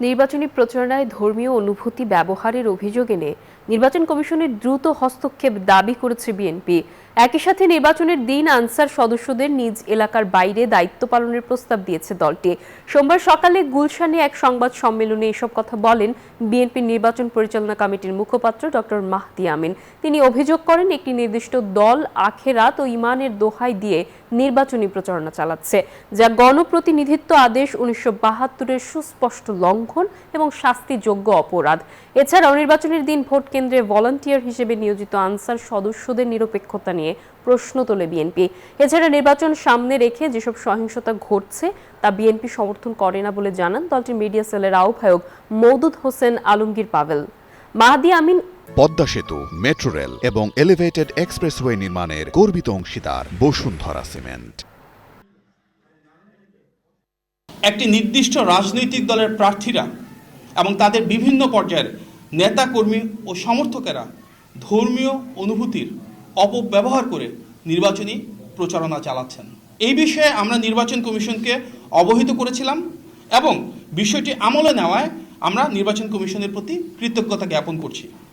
নির্বাচনী প্রচারণায় ধর্মীয় অনুভূতি ব্যবহারের অভিযোগ এনে নির্বাচন কমিশনের দ্রুত হস্তক্ষেপ দাবি করেছে বিএনপি। একই সাথে নির্বাচনের দিন আনসার সদস্যদের নিজ এলাকার বাইরে দায়িত্ব পালনের প্রস্তাব দিয়েছে দলটি। সোমবার সকালে গুলশানে এক সংবাদ সম্মেলনে এসব কথা বলেন বিএনপির নির্বাচন পরিচালনা কমিটির মুখপাত্র ডক্টর মাহদি আমিন। তিনি অভিযোগ করেন, একটি নির্দিষ্ট দল আখেরাত ও ইমানের দোহাই দিয়ে নির্বাচনী প্রচারণা চালাচ্ছে, যা গণপ্রতিনিধিত্ব আদেশ 1972-এর সুস্পষ্ট লঙ্ঘন এবং শাস্তিযোগ্য অপরাধ। এছাড়াও নির্বাচনের দিন ভোট কেন্দ্রে ভলান্টিয়ার হিসেবে নিয়োজিত আনসার সদস্যদের নিরপেক্ষতা নিয়ে প্রশ্ন তোলে বিএনপি। এছাড়া নির্বাচন সামনে রেখে যেসব সহিংসতা ঘটছে তা বিএনপি সমর্থন করে না বলে জানান দলটির মিডিয়া সেলের আহ্বায়ক মওদুদ হোসেন আলমগীর পাভেল। মাহদি আমিন পদ্মা সেতু, মেট্রো রেল এবং এলিভেটেড এক্সপ্রেসওয়ে নির্মাণের গর্বিত অংশীদার বসুন্ধরা সিমেন্ট। একটি নির্দিষ্ট রাজনৈতিক দলের প্রার্থীরা এবং তাদের বিভিন্ন পর্যায়ের নেতা কর্মী ও সমর্থকেরা ধর্মীয় অনুভূতির অপব্যবহার করে নির্বাচনী প্রচারণা চালাচ্ছেন। এই বিষয়ে আমরা নির্বাচন কমিশনকে অবহিত করেছিলাম এবং বিষয়টি আমলে নেওয়ায় আমরা নির্বাচন কমিশনের প্রতি কৃতজ্ঞতা জ্ঞাপন করছি।